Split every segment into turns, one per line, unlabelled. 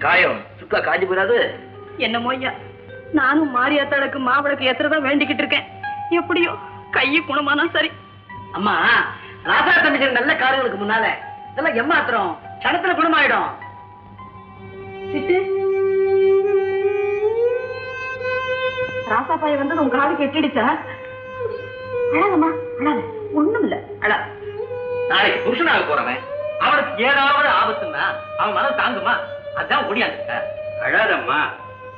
காயம் சுக்கா காஞ்சி போயிடாது.
என்னமோ ஐயா, நானும் மாரியாத்தாளுக்கு மாவிளக்கு ஏத்துறதான் வேண்டிக்கிட்டு இருக்கேன். எப்படியோ கையை குணமானா சரி.
அம்மா, ராசா தம்பி நல்ல காரியங்களுக்கு முன்னால இதெல்லாம் ஏமாத்திரம் சனத்துல குணமாயிடும்.
ராசா பாய வந்து உங்க காது கெட்டிடுச்சா? அழகம்மா, அழக, ஒண்ணும் இல்ல.
அழ, நாளைக்கு புருஷனாக போறவன் அவனுக்கு ஏதாவது ஆபத்துன்னா அவன் மனம் தாங்குமா? அதான் முடியாது. அழாதம்மா,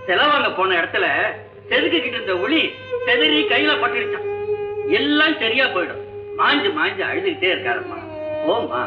செலவாங்க போன இடத்துல செதுக்கிட்டு இருந்த ஒளி செதறி கையில பட்டுடுச்சான். எல்லாம் சரியா போயிடும். மாஞ்சு மாஞ்சு அழுதுகிட்டே இருக்காரம்மா. ஓமா.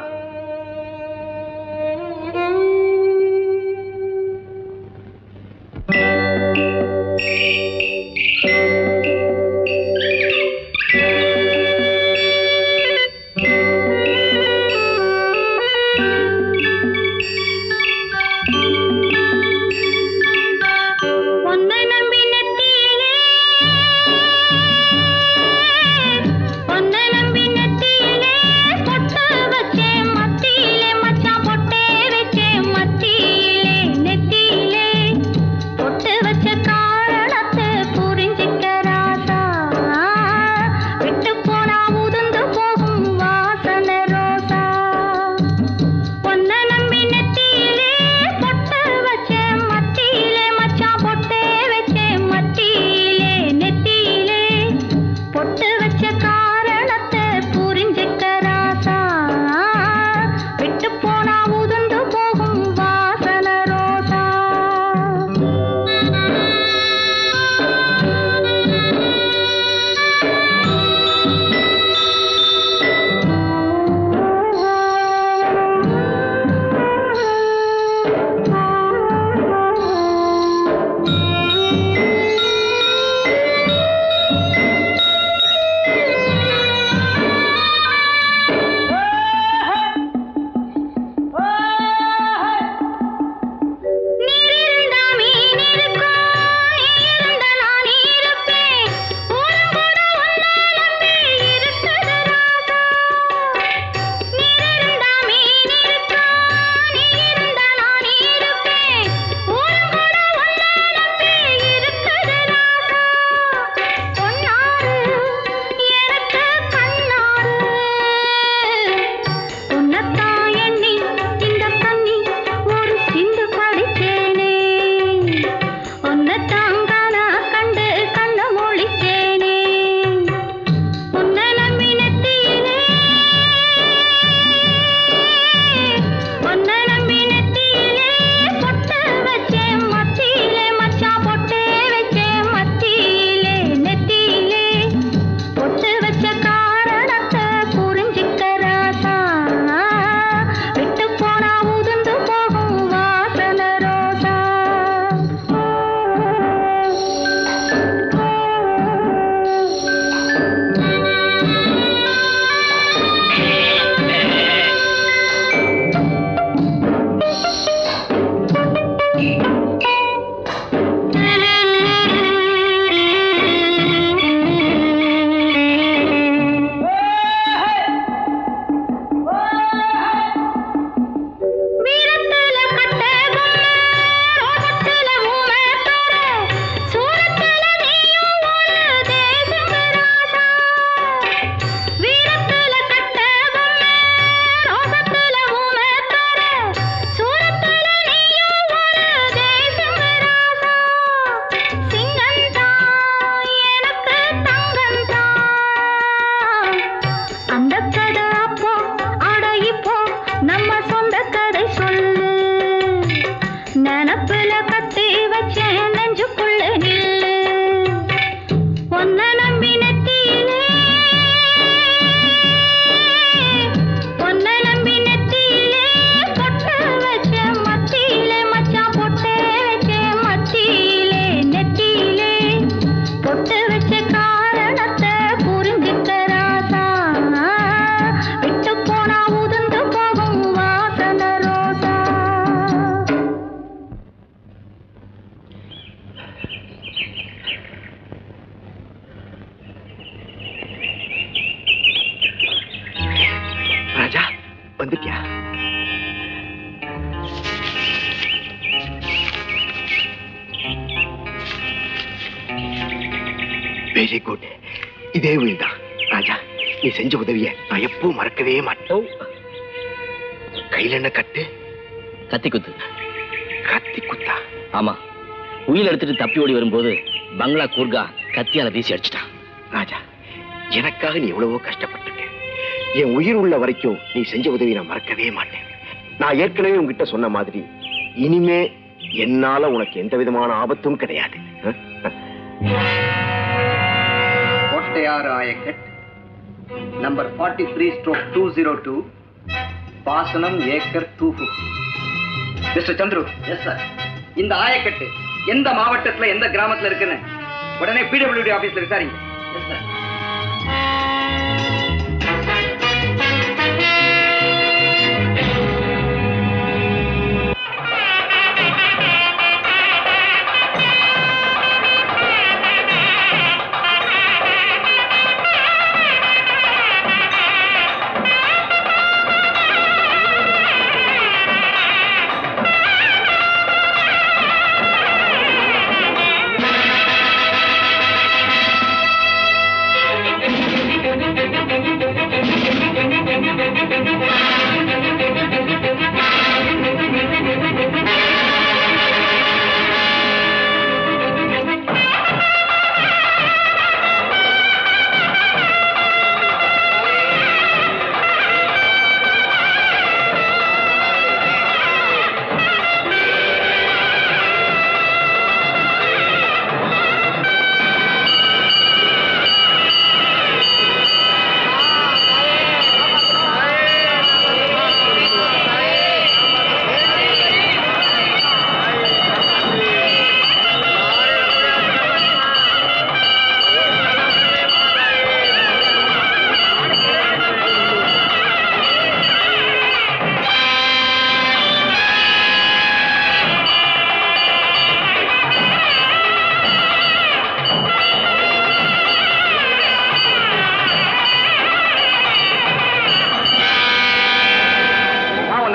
Very good. இதே வீடு தான் ராஜா. நீ செஞ்ச உதவிய நான் எப்பவும் மறக்கவே மாட்டேன். கையில என்ன கட்டு?
கத்தி குத்து.
கத்தி குத்தா?
ஆமா, உயிர் எடுத்துட்டு தப்பி ஓடி வரும்போது பங்களா கூர்கா கத்தியால வீசி அடிச்சிட்டான்.
ராஜா, எனக்காக நீ எவ்வளவோ கஷ்டப்பட்டிருக்க. என் உயிர் உள்ள வரைக்கும் நீ செஞ்ச உதவி நான் மறக்கவே மாட்டேன். நான் ஏற்கனவே உங்ககிட்ட சொன்ன மாதிரி இனிமே என்னால உனக்கு எந்த விதமான ஆபத்தும் கிடையாது.
கோட்டையாறு ஆயக்கட் நம்பர் 43/202, பாசனம் acre 250. Mister Chandru. Yes sir. இந்த ஆயக்கட்டு எந்த மாவட்டத்துல எந்த கிராமத்துல இருக்குன்னு உடனே பிடபிள்யூடி ஆபீஸ்ல விசாரிங்க. Yes sir.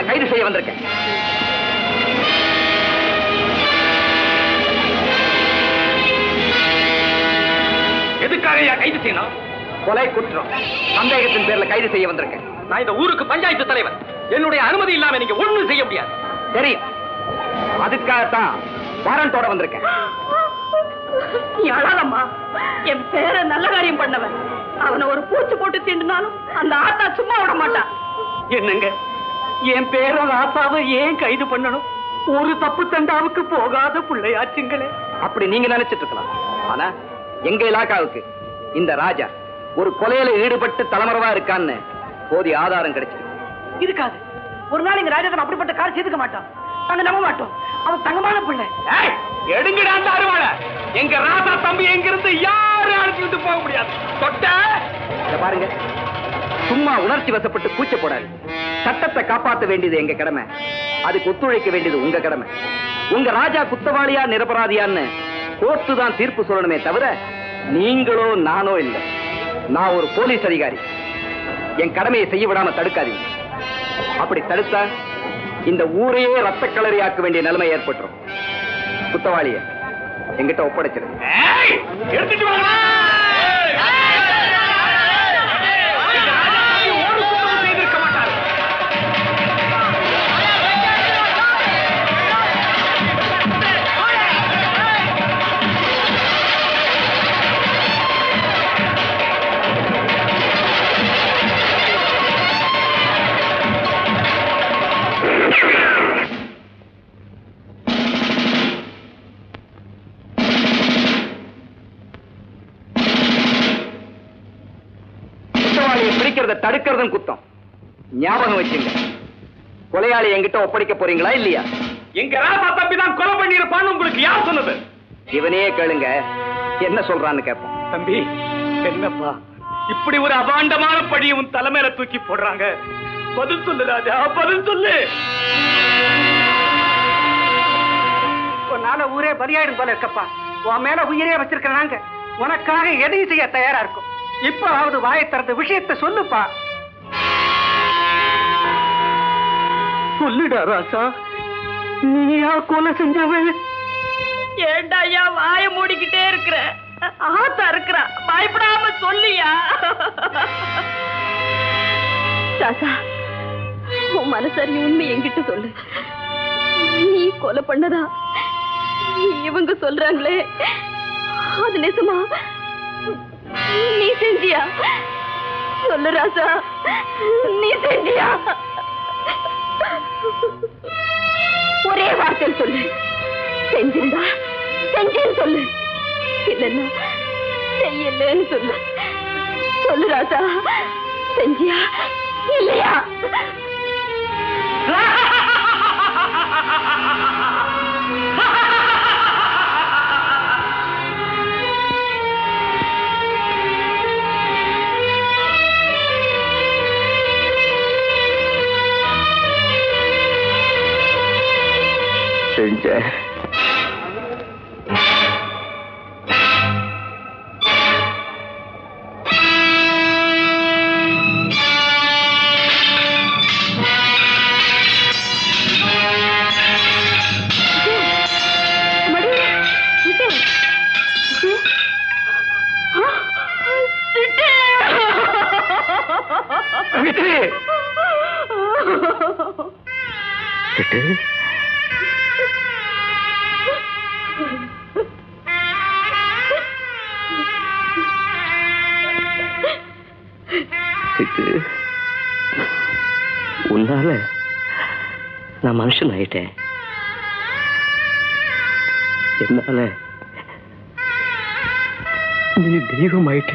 கைது செய்ய வந்திருக்கேன். எதுக்காக கைது செய்யணும்? கொலை குற்றம் சந்தேகத்தின் பேர்ல கைது செய்ய வந்திருக்கேன். நான் இந்த ஊருக்கு பஞ்சாயத்து தலைவர். என்னுடைய அனுமதி இல்லாம நீங்க ஒண்ணும் செய்ய முடியாது. தெரியும். அதுக்காகத்தான் வாரண்டோட வந்திருக்கேன்.
நீ அழாதம்மா. என் பேர நல்ல காரியம் பண்ணவன். அவனை ஒரு பூச்சி போட்டு தீண்டினாலும் அந்த ஆத்தா சும்மா விட மாட்டான்.
என்னங்க, என் பேர ராசாவை ஏன் கைது பண்ணணும்? ஒரு தப்பு தண்டாவுக்கு போகாத பிள்ளையாச்சுங்களே. அப்படி நீங்க நினைச்சிட்டு இருக்கலாம். ஆனா எங்க இலாக்காவுக்கு இந்த ராஜா ஒரு கொலையில ஈடுபட்டு தலைமறைவா இருக்கான்னு போதிய ஆதாரம் கிடைச்சிருக்கு.
இருக்காது. ஒரு நாள் எங்க ராஜா அப்படிப்பட்ட கார் செய்துக்க மாட்டான். நாங்க நம்ப மாட்டோம். அவன் தங்கமான பிள்ளை.
எடுங்கடா அந்த அருவாளை. எங்க ராசா தம்பி எங்க இருந்து யாரும் அழைச்சிட்டு போக முடியாது. தொட்ட பாருங்க. சும்மா உணர்ச்சி வசப்பட்டு கூச்ச போடாது. சட்டத்தை காப்பாற்ற வேண்டியது எங்க கடமை. அதுக்கு ஒத்துழைக்க வேண்டியது உங்க கடமை. உங்க ராஜா குத்தவாளியா நிரபராதியான்னு கோர்ட்டு தான் தீர்ப்பு சொல்லணுமே தவிர நீங்களோ நானோ இல்லை. நான் ஒரு போலீஸ் அதிகாரி. என் கடமையை செய்ய விடாம தடுக்காதீங்க. அப்படி தடுத்தா இந்த ஊரையே ரத்த கலரியாக்க வேண்டிய நிலைமை ஏற்பட்டுரும். குத்தவாளிய என்கிட்ட ஒப்படைச்சிருங்க. தடுக்கிறதும் குத்தம். ஞாபகம் வச்சுங்க. கொலையாளி என்கிட்ட ஒப்படைக்க போறீங்களா இல்லையா? எங்க ராசா தம்பி தான் கொலை பண்ணிருப்பான்னு உங்களுக்கு யார் சொன்னது? இவனே கேளுங்க, என்ன சொல்றான்னு கேட்போம். தம்பி, என்னப்பா இப்படி ஒரு அபாண்டமான பழியை உன் தலைமையில தூக்கி போடுறாங்க? பதில் சொல்லு ராஜா, பதில் சொல்லு. உன்னால ஊரே பலியாயிடும் போல இருக்கப்பா. உன் மேல உயிரே வச்சிருக்கிறாங்க. உனக்காக எதையும் செய்ய தயாரா இருக்கும். இப்பவாவது வாயை திறந்த விஷயத்தை சொல்லுப்பா. சொல்லுடா ராசா, நீயா கொலை செஞ்சவன்?
ஏண்டா ஐயா வாய மூடிக்கிட்டே இருக்கிற? ஆத்தா இருக்கிறா, பயப்படாம சொல்லியா. ராசா, உன் மனசரி உண்மை என்கிட்ட சொல்லு. நீ கொலை பண்ணதா இவங்க சொல்றாங்களே, அது நிஜமா? நீ செஞ்சியா? சொல்லு ராசா, நீ செஞ்சியா? ஒரே வார்த்தையில் சொல்லு. செஞ்சிருந்தா செஞ்சேன்னு சொல்லு, இல்லைன்னா செய்யலன்னு சொல்லு. சொல்லு ராசா, செஞ்சியா இல்லையா?
செஞ்சேன்.
உன்னால நான் மனுஷன் ஆயிட்டேன். என்னால நீ தெய்வம் ஆயிட்ட.